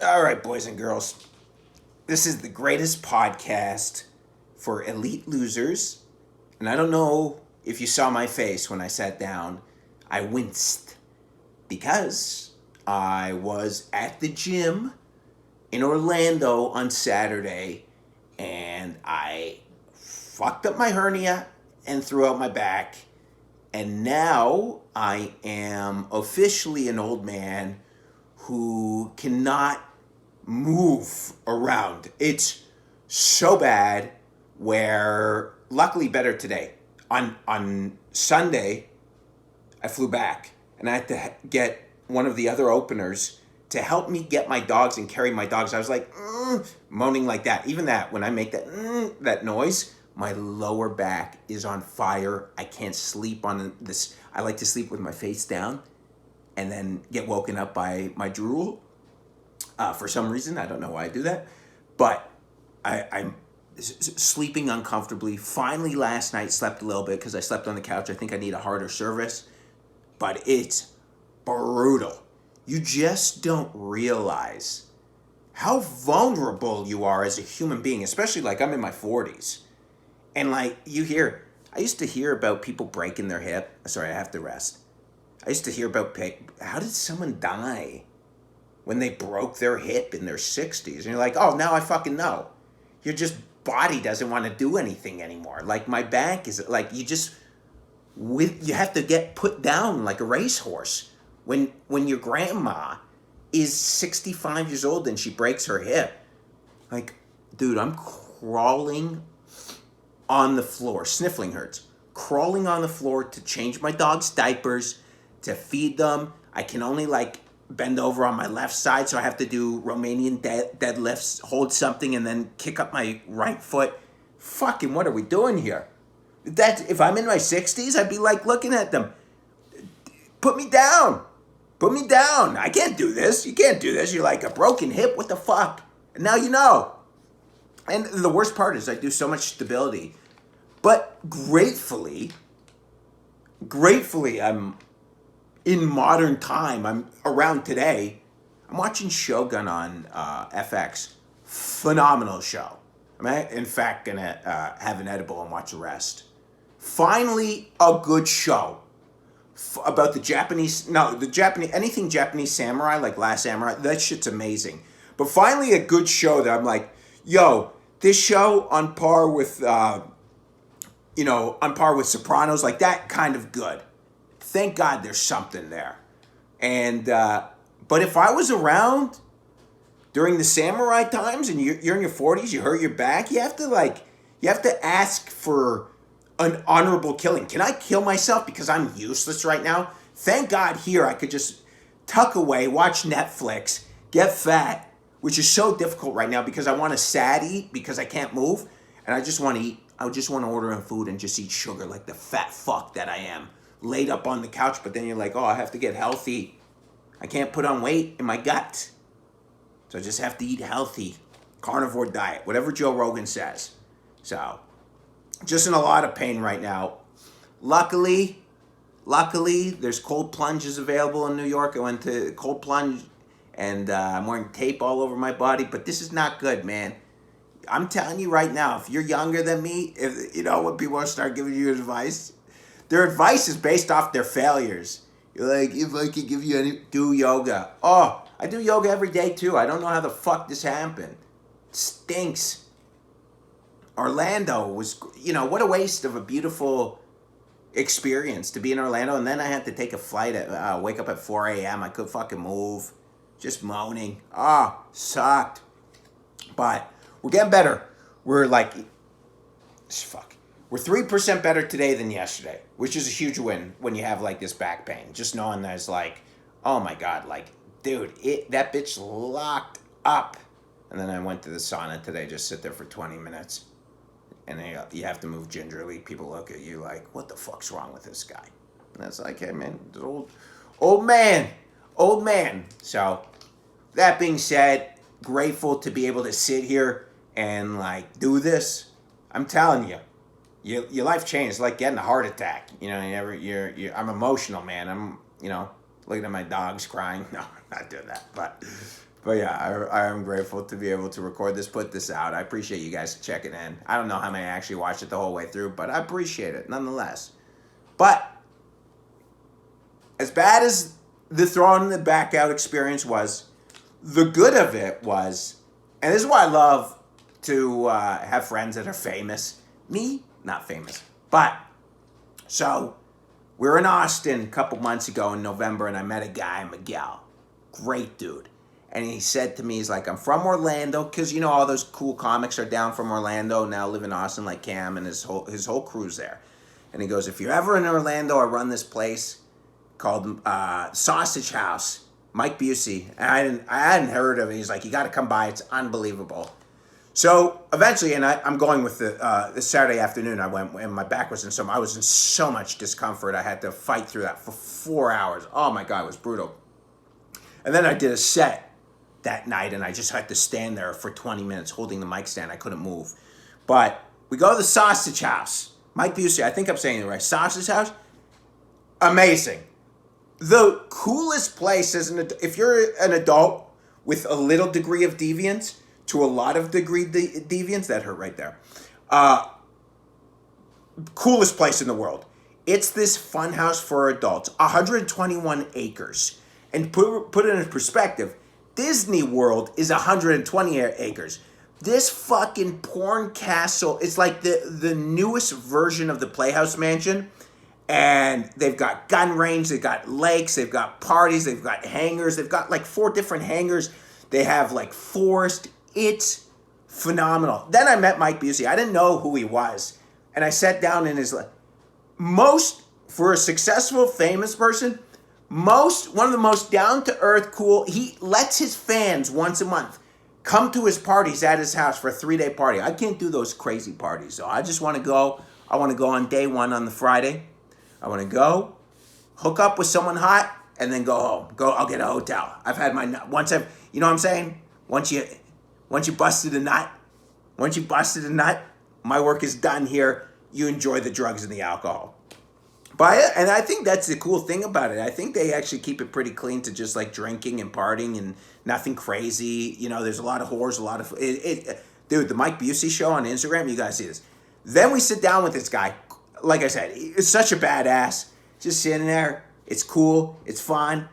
All right, boys and girls. This is the greatest podcast for elite losers. And I don't know if you saw my face when I sat down. I winced because I was at the gym in Orlando on Saturday and I fucked up my hernia and threw out my back. And now I am officially an old man who cannot move around. It's so bad where luckily better today. On Sunday, I flew back and I had to get one of the other openers to help me get my dogs and carry my dogs. I was like moaning like that. Even that, when I make that noise, my lower back is on fire. I can't sleep on this. I like to sleep with my face down and then get woken up by my drool. For some reason, I don't know why I do that, but I'm sleeping uncomfortably. Finally, last night, slept a little bit because I slept on the couch. I think I need a harder service, but it's brutal. You just don't realize how vulnerable you are as a human being, especially like I'm in my 40s. And like I used to hear about people breaking their hip. Sorry, I have to rest. I used to hear about how did someone die when they broke their hip in their 60s? And you're like, oh, now I fucking know. Your just body doesn't want to do anything anymore. Like my back is like you have to get put down like a racehorse. When your grandma is 65 years old and she breaks her hip, like, dude, I'm crawling on the floor. Sniffling hurts. Crawling on the floor to change my dog's diapers, to feed them. I can only like bend over on my left side, so I have to do Romanian deadlifts, hold something, and then kick up my right foot. Fucking, what are we doing here? If I'm in my 60s, I'd be like looking at them. Put me down. Put me down. I can't do this. You can't do this. You're like a broken hip. What the fuck? And now you know. And the worst part is I do so much stability. But gratefully, I'm in modern time. I'm around today. I'm watching Shogun on FX. Phenomenal show. I'm in fact gonna have an edible and watch the rest. Finally, a good show about anything Japanese samurai, like Last Samurai. That shit's amazing. But finally, a good show that I'm like, yo, this show on par with Sopranos, like that kind of good. Thank God there's something there. And but if I was around during the samurai times and you're in your 40s, you hurt your back, you have to ask for an honorable killing. Can I kill myself because I'm useless right now? Thank God here I could just tuck away, watch Netflix, get fat, which is so difficult right now because I want to sad eat because I can't move and I just want to eat. I just want to order in food and just eat sugar like the fat fuck that I am. Laid up on the couch, but then you're like, oh, I have to get healthy. I can't put on weight in my gut. So I just have to eat healthy. Carnivore diet, whatever Joe Rogan says. So, just in a lot of pain right now. Luckily, there's cold plunges available in New York. I went to cold plunge and I'm wearing tape all over my body, but this is not good, man. I'm telling you right now, if you're younger than me, when people start giving you advice, their advice is based off their failures. You're like, if I could give you do yoga. Oh, I do yoga every day too. I don't know how the fuck this happened. It stinks. Orlando was, what a waste of a beautiful experience to be in Orlando. And then I had to take a flight wake up at 4 a.m. I couldn't fucking move. Just moaning. Sucked. But we're getting better. We're like, fuck. We're 3% better today than yesterday, which is a huge win when you have like this back pain. Just knowing there's like, oh my God, like, dude, that bitch locked up. And then I went to the sauna today, just sit there for 20 minutes. And you have to move gingerly. People look at you like, what the fuck's wrong with this guy? And that's like, hey man, old man. So that being said, grateful to be able to sit here and like do this. I'm telling you, your life changed. It's like getting a heart attack. I'm emotional, man. I'm, looking at my dogs crying. No, I'm not doing that. But yeah, I am grateful to be able to record this, put this out. I appreciate you guys checking in. I don't know how many actually watched it the whole way through, but I appreciate it nonetheless. But as bad as the throwing the back out experience was, the good of it was, and this is why I love to have friends that are famous. Me, not famous. But, so, we were in Austin a couple months ago in November, and I met a guy, Miguel. Great dude. And he said to me, he's like, I'm from Orlando, because, you know, all those cool comics are down from Orlando, now live in Austin, like Cam and his whole crew's there. And he goes, if you're ever in Orlando, I run this place called Sausage House. Mike Busey. And I hadn't heard of it. He's like, you got to come by. It's unbelievable. So eventually, and I'm going with this Saturday afternoon, I went, and my back was I was in so much discomfort. I had to fight through that for 4 hours. Oh my God, it was brutal. And then I did a set that night, and I just had to stand there for 20 minutes holding the mic stand. I couldn't move. But we go to the Sausage House. Mike Busey, I think I'm saying it right. Sausage House, amazing. The coolest place is if you're an adult with a little degree of deviance to a lot of degree deviance, that hurt right there. Coolest place in the world. It's this fun house for adults, 121 acres. And put it in perspective, Disney World is 120 acres. This fucking porn castle, it's like the newest version of the Playhouse Mansion. And they've got gun range, they've got lakes, they've got parties, they've got hangars, they've got like 4 different hangars. They have like forest. It's phenomenal. Then I met Mike Busey. I didn't know who he was. And I sat down in his, for a successful, famous person, one of the most down-to-earth, cool, he lets his fans once a month come to his parties at his house for a 3-day party. I can't do those crazy parties, so I just want to go. I want to go on day 1 on the Friday. I want to go, hook up with someone hot, and then go home. I'll get a hotel. I've had my nut. You know what I'm saying? Once you busted a nut, my work is done here. You enjoy the drugs and the alcohol. And I think that's the cool thing about it. I think they actually keep it pretty clean to just like drinking and partying and nothing crazy. You know, there's a lot of whores, dude, the Mike Busey show on Instagram, you guys see this. Then we sit down with this guy. Like I said, he's such a badass. Just sitting there. It's cool. It's fun.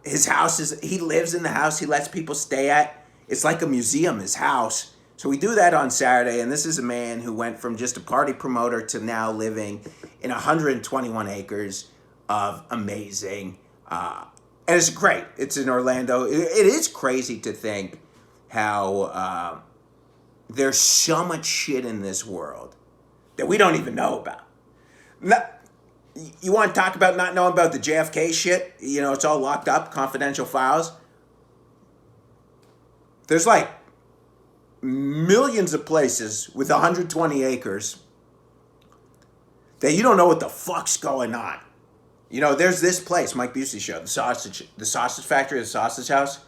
His house he lives in the house he lets people stay at. It's like a museum, his house. So we do that on Saturday, and this is a man who went from just a party promoter to now living in 121 acres of amazing. And it's great. It's in Orlando. It is crazy to think how there's so much shit in this world that we don't even know about. You want to talk about not knowing about the JFK shit? You know, it's all locked up, confidential files. There's like millions of places with 120 acres that you don't know what the fuck's going on. You know, there's this place, Mike Busey show, the sausage factory, the sausage house.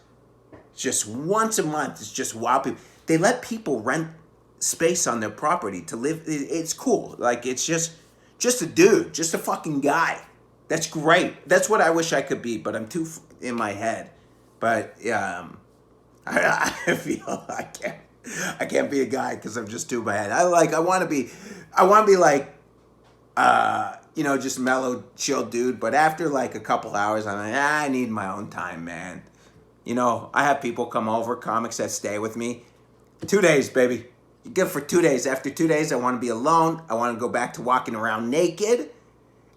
Just once a month, it's just wild people. They let people rent space on their property to live. It's cool. Like, it's just a dude, just a fucking guy. That's great. That's what I wish I could be, but I'm too in my head. But I feel I can't be a guy because I'm just too in my head. I want to be like, you know, just mellow, chill dude. But after like a couple hours, I'm like, I need my own time, man. You know, I have people come over, comics that stay with me. 2 days, baby. You're good for 2 days. After 2 days, I want to be alone. I want to go back to walking around naked.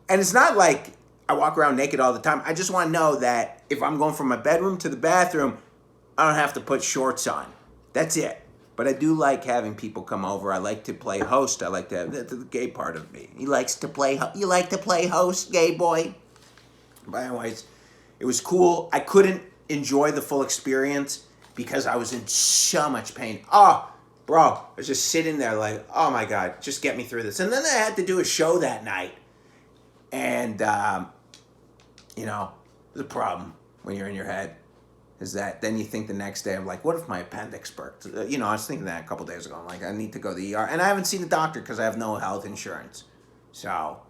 And it's not like I walk around naked all the time. I just want to know that if I'm going from my bedroom to the bathroom, I don't have to put shorts on. That's it. But I do like having people come over. I like to play host. I like to have the gay part of me. You like to play host, gay boy? But anyways, it was cool. I couldn't enjoy the full experience because I was in so much pain. Oh, bro, I was just sitting there like, oh my God, just get me through this. And then I had to do a show that night. And, you know, the problem when you're in your head is that then you think the next day, I'm like, what if my appendix burst? You know, I was thinking that a couple days ago. I'm like, I need to go to the ER. And I haven't seen a doctor because I have no health insurance. So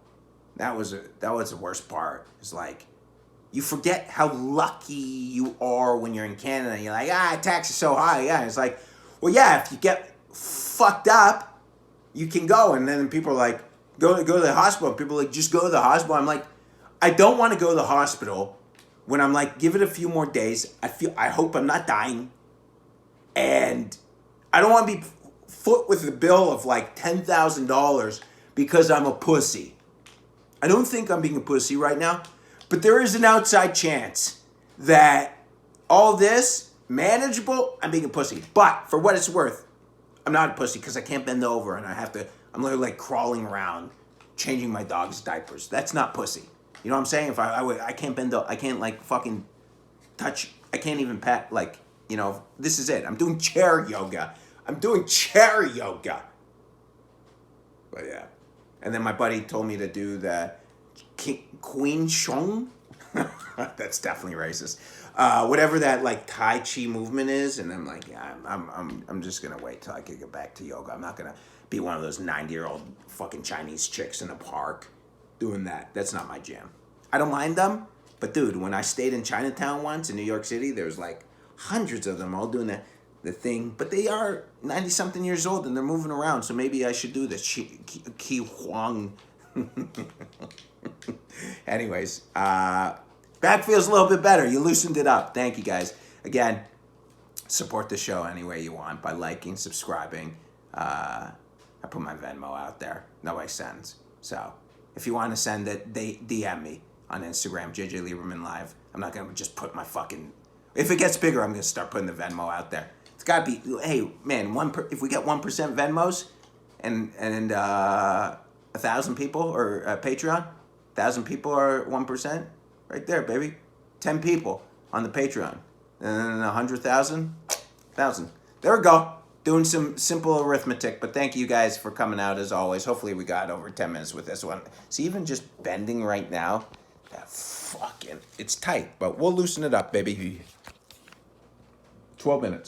that was the worst part. It's like, you forget how lucky you are when you're in Canada. You're like, tax is so high. Yeah, it's like, well, yeah, if you get fucked up, you can go. And then people are like, go to the hospital. People are like, just go to the hospital. I'm like, I don't want to go to the hospital when I'm like, give it a few more days. I hope I'm not dying. And I don't want to be foot with the bill of like $10,000 because I'm a pussy. I don't think I'm being a pussy right now, but there is an outside chance that all this, manageable, I'm being a pussy. But for what it's worth, I'm not a pussy because I can't bend over and I'm literally like crawling around, changing my dog's diapers. That's not pussy. You know what I'm saying? If I can't bend over, I can't like fucking touch, I can't even pat, like, you know, this is it. I'm doing chair yoga. But yeah. And then my buddy told me to do the Queen Shong. That's definitely racist. Whatever that like Tai Chi movement is, and I'm like, yeah, I'm just gonna wait till I can get back to yoga. I'm not gonna be one of those 90-year-old fucking Chinese chicks in a park doing that. That's not my jam. I don't mind them, but dude, when I stayed in Chinatown once in New York City, there was like hundreds of them all doing the thing, but they are 90-something years old and they're moving around, so maybe I should do the Qi Huang. Anyways, back feels a little bit better. You loosened it up. Thank you, guys. Again, support the show any way you want by liking, subscribing. I put my Venmo out there. Nobody sends. So if you want to send it, they DM me on Instagram, JJ Lieberman Live. I'm not going to just put my fucking... If it gets bigger, I'm going to start putting the Venmo out there. It's got to be... Hey, man, if we get 1% Venmos and 1,000 people, or Patreon, 1,000 people are 1%, right there, baby. 10 people on the Patreon. And then 100,000, 1,000. There we go. Doing some simple arithmetic, but thank you guys for coming out as always. Hopefully we got over 10 minutes with this one. See, even just bending right now, that fucking... It's tight, but we'll loosen it up, baby. 12 minutes.